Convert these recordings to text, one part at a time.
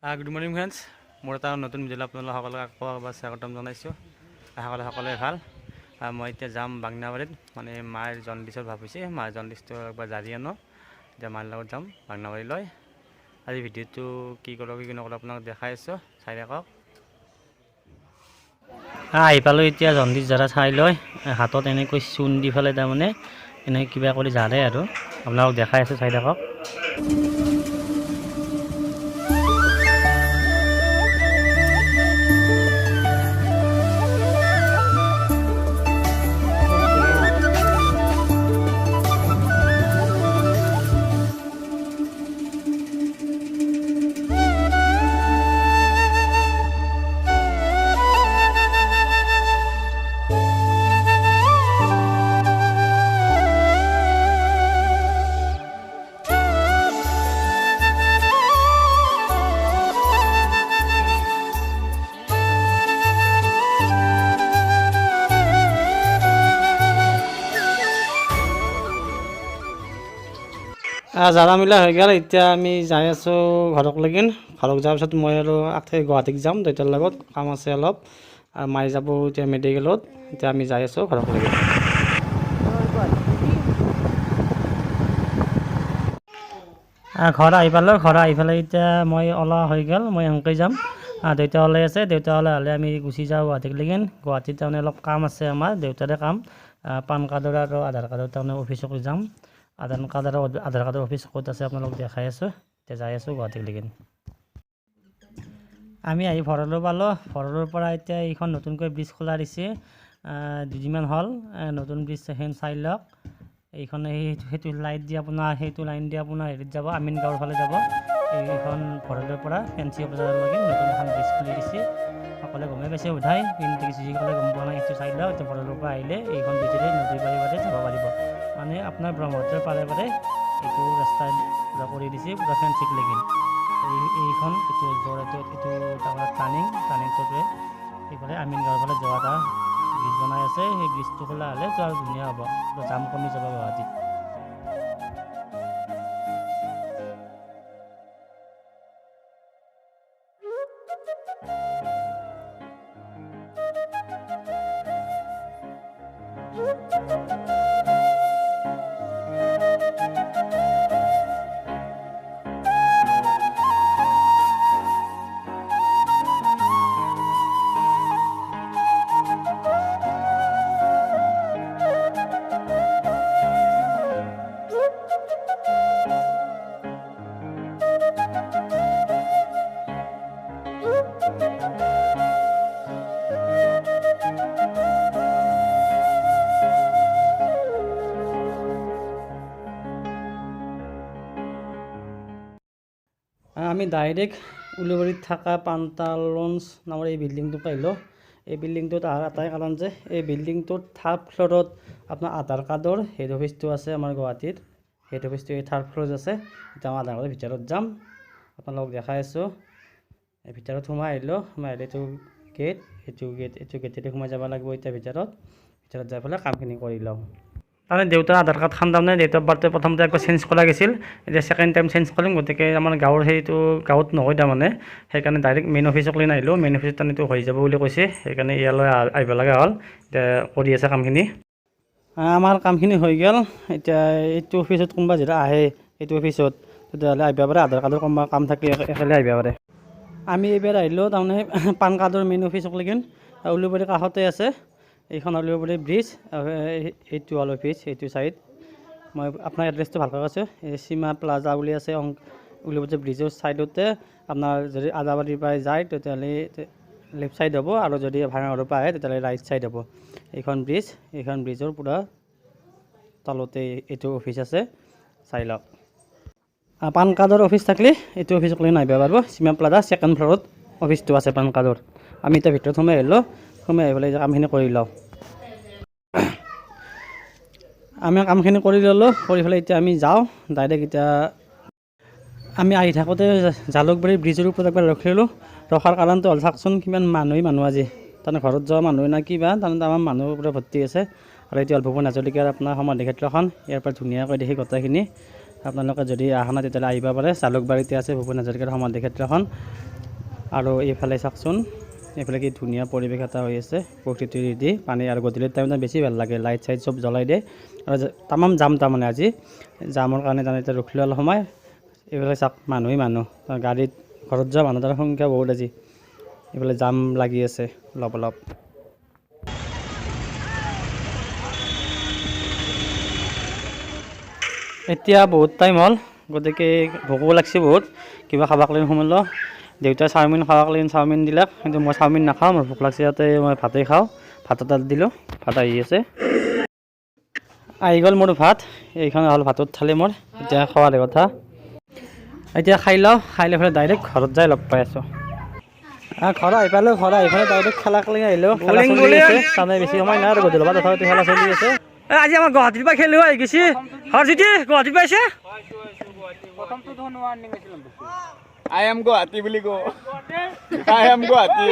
Good morning friends, মোৰ এটা নতুন ভিডিঅ'লৈ আপোনালোক সকলোকে আকৌ এবাৰ স্বাগতম জনাইছোঁ। আশা কৰোঁ সকলোৱে ভাল। মই এতিয়া যাম বাংনাবাৰীত, মানে মাৰ জণ্ডিছৰ ভাৱ হৈছে। মাৰ জণ্ডিছটো একবাৰ জাৰি আনো, এতিয়া মাৰ লগত যাম বাংনাবাৰীলৈ। আজি ভিডিঅ'টো কি কৰোঁ কি নকৰোঁ আপোনাক দেখাই আছোঁ, চাই থাকক। আহি পালোঁ এতিয়া জণ্ডিছ জাৰা চাই লৈ, হাতত এনেকৈ চূণ দি পেলাই তাৰমানে এনেকৈ কিবা কৰি জাৰে আৰু আপোনালোক দেখাই আছোঁ, চাই থাকক। জাৰা মিলা হৈ গ'ল। এতিয়া আমি যাই আছোঁ ঘৰক লেগিন। ঘৰক যোৱাৰ পিছত মই আৰু আগতে গুৱাহাটীত যাম, দেউতাৰ লগত কাম আছে অলপ। মায়ে যাব এতিয়া মেডিকেলত। এতিয়া আমি যাই আছোঁ ঘৰক লেগিন। ঘৰ আহি পালোঁ। ঘৰ আহি পেলাই এতিয়া মই ওলোৱা হৈ গ'ল, মই এনেকৈ যাম। দেউতা ওলাই আছে, দেউতা ওলাই হ'লে আমি গুচি যাওঁ গুৱাহাটীক লেগিন। গুৱাহাটীত তাৰমানে অলপ কাম আছে আমাৰ, দেউতাৰে কাম। পান কাৰ্ডৰ আৰু আধাৰ কাৰ্ডৰ তাৰমানে অফিচক যাম। আধাৰ কাৰ্ডৰ অফিচ ক'ত আছে আপোনালোক দেখাই আছোঁ। এতিয়া যাই আছোঁ গুৱাহাটীক লেগিন। আমি আহি ভৰলু পালোঁ। ভৰলুৰ পৰা এতিয়া এইখন নতুনকৈ ব্ৰিজ খোলা দিছে, দুদিনমান হ'ল। নতুন ব্ৰিজ সেইখন চাই লওক। এইখন সেইটো লাইট দি আপোনাৰ সেইটো লাইন দি আপোনাৰ হেৰিত যাব, আমিন গাঁৱৰ ফালে যাব। এইখন ভৰলুৰ পৰা ফেঞ্চি বজাৰলৈকে নতুন এখন ব্ৰিজ খুলি দিছে। সকলোৱে গমেই পাইছে বোধহয়, কিন্তু যিসকলে গম পোৱা নাই সেইটো চাই লওক। এতিয়া ভৰলুৰ পৰা আহিলে এইখন ব্ৰিজেৰে নদীৰ পাৰে যাব পাৰিব। মানে আপোনাৰ ব্ৰহ্মপুত্ৰৰ পাৰে এইটো ৰাস্তা পূৰা কৰি দিছে, পূৰা ফেঞ্চিক লেগিন। এইখন এইটো তাৰমানে টাৰ্ণিংটোতে এইফালে আমিন গাঁৱৰ ফালে যোৱা এটা ব্ৰিজ বনাই আছে। সেই ব্ৰিজটো খোলা হ'লে যোৱা ধুনীয়া হ'ব, জাম কমি যাব গুৱাহাটীত। আমি ডাইৰেক্ট উলুবাৰীত থকা পান্তা লঞ্চ নামৰ এই বিল্ডিংটোত আহিলোঁ। এই বিল্ডিংটোত অহাৰ এটাই কাৰণ যে এই বিল্ডিংটোত থাৰ্ড ফ্ল'ৰত আপোনাৰ আধাৰ কাৰ্ডৰ হেড অফিচটো আছে আমাৰ গুৱাহাটীত। হেড অফিচটো এই থাৰ্ড ফ্ল'ৰত আছে। এতিয়া মই আধাৰ কাৰ্ডৰ ভিতৰত যাম, আপোনালোকক দেখাই আছোঁ। এই ভিতৰত সোমাই আহিলোঁ। সোমাই আহিলে এইটো গেটেদি সোমাই যাব লাগিব। এতিয়া ভিতৰত যাই পেলাই কামখিনি কৰি লওঁ। তাৰমানে দেউতাৰ আধাৰ কাৰ্ডখন তাৰমানে ডেট অফ বাৰ্থটো প্ৰথমতে একবাৰ চেঞ্জ কৰা গৈছিল, এতিয়া ছেকেণ্ড টাইম চেঞ্জ কৰিম। গতিকে আমাৰ গাঁৱৰ সেইটো গাঁৱত নহয় তাৰমানে, সেইকাৰণে ডাইৰেক্ট মেইন অফিচক লৈ নাহিলোঁ। মেইন অফিচত তাৰমানে এইটো হৈ যাব বুলি কৈছে, সেইকাৰণে ইয়ালৈ আহিব লগা হ'ল। এতিয়া কৰি আছে কামখিনি। আমাৰ কামখিনি হৈ গ'ল। এতিয়া এইটো অফিচত কোনোবা যেতিয়া আহে এইটো অফিচত, তেতিয়াহ'লে আহিব পাৰে। আধাৰ কাৰ্ডৰ কোনোবা কাম থাকিলে একেলগে আহিব পাৰে। আমি এইবাৰ আহিলোঁ তাৰমানে পান কাৰ্ডৰ মেইন অফিচক লেগিন। উলুবাৰীৰ কাষতে আছে এইখন উলুবাৰী ব্ৰিজ, এইটো হ'ল অফিচ, এইটো চাইড। মই আপোনাৰ এড্ৰেছটো ভালকৈ কৈছোঁ, এই সীমা প্লাজা বুলি আছে উলুবাৰী ব্ৰিজৰ ছাইডতে। আপোনাৰ যদি আদাবাৰীৰ পৰা যায় তেতিয়াহ'লে লেফ্ট ছাইড হ'ব, আৰু যদি ভাঙাঘৰৰ পৰা আহে তেতিয়াহ'লে ৰাইট ছাইড হ'ব। এইখন ব্ৰিজৰ পূৰা তলতে এইটো অফিচ আছে, চাই লওক। পান কাৰ্ডৰ অফিচ থাকিলে এইটো অফিচক লৈ নাহিব পাৰিব। সীমা প্লাজা ছেকেণ্ড ফ্ল'ৰত অফিচটো আছে পান কাৰ্ডৰ। আমি এতিয়া ভিতৰত সোমাই আহিলোঁ। সোমাই আহি পেলাই কামখিনি কৰি লওঁ। আমি কামখিনি কৰি ল'লোঁ, কৰি পেলাই এতিয়া আমি যাওঁ ডাইৰেক্ট। এতিয়া আমি আহি থাকোঁতে জালুকবাৰী ব্ৰিজৰ ওপৰত একবাৰ ৰখিলোঁ। ৰখাৰ কাৰণটো হ'ল চাওকচোন কিমান মানুহ আজি। তাৰমানে ঘৰত যোৱা মানুহ না কিবা, তাৰমানে আমাৰ মানুহ পূৰা ভৰ্তি আছে। আৰু এইটো হ'ল ভূপেন হাজৰিকাৰ আপোনাৰ সমাধিক্ষেত্ৰখন। ইয়াৰ পৰা ধুনীয়াকৈ দেখি গোটেইখিনি। আপোনালোকে যদি অহা নাই তেতিয়াহ'লে আহিব পাৰে। জালুকবাৰীতে আছে ভূপেন হাজৰিকাৰ সমাধিক্ষেত্ৰখন। আৰু এইফালে চাওকচোন, এইফালে কি ধুনীয়া পৰিৱেশ এটা হৈ আছে প্ৰকৃতিৰ দি পানী, আৰু গধূলি টাইমত বেছি ভাল লাগে, লাইট চাইট চব জ্বলাই দিয়ে। আৰু তামাম জাম তাৰমানে আজি জামৰ কাৰণে তাৰমানে এতিয়া ৰখিলোঁ অলপ সময়। এইফালে চাওক মানুহ গাড়ীত ঘৰত যোৱা মানুহ তাৰ সংখ্যা বহুত আজি। এইফালে জাম লাগি আছে অলপ অলপ। এতিয়া বহুত টাইম হ'ল, গতিকে ভোকো লাগছে বহুত, কিবা খাবাক লাগি সোমালোঁ। দেউতাই চাওমিন খাবাক লাগি চাওমিন দিলাক, কিন্তু মই চাওমিন নাখাওঁ, মোৰ ভোক লাগছে ইয়াতে মই ভাতেই খাওঁ। ভাত এটাত দিলোঁ, ভাত আহি আছে, আহি গ'ল মোৰ ভাত। এইখন হ'ল ভাতত থালি মোৰ, এতিয়া খোৱাৰ কথা। এতিয়া খাই লওঁ, খাই লৈ পেলাই ডাইৰেক্ট ঘৰত যাই লগ পাই আছোঁ। ঘৰ আহি পালোঁ, ঘৰ আহি পেলাই ডাইৰেক্ট খেলাক লাগি আহিলোঁ। খেলা চলি আছে তাৰমানে, বেছি সময় নাই আৰু গধূলি তথাপিতো খেলা চলি আছে। আজি আমাৰ গুৱাহাটীৰ পৰা খেলিব আহি গৈছে হৰজিতি, গুৱাহাটীৰ পৰা আহিছে। I am Guwahati বুলি কও। I am Guwahati।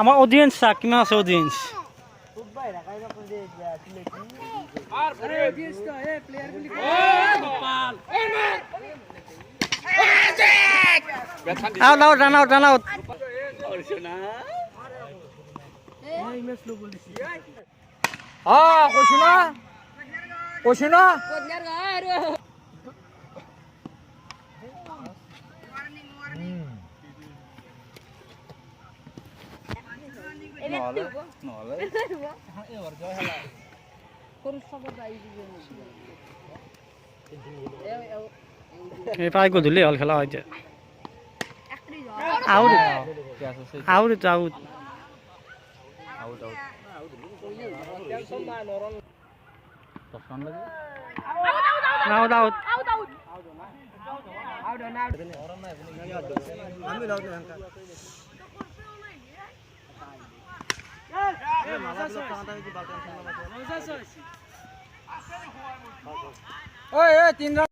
আমাৰ অডিয়েন্স চাক কিমান আছে অডিয়েন্স। Run out. কৈছো না প্ৰায় গধূলি হ'ল, খেলা হয় এতিয়া। আউট। ঐ 3 ৰাউণ্ড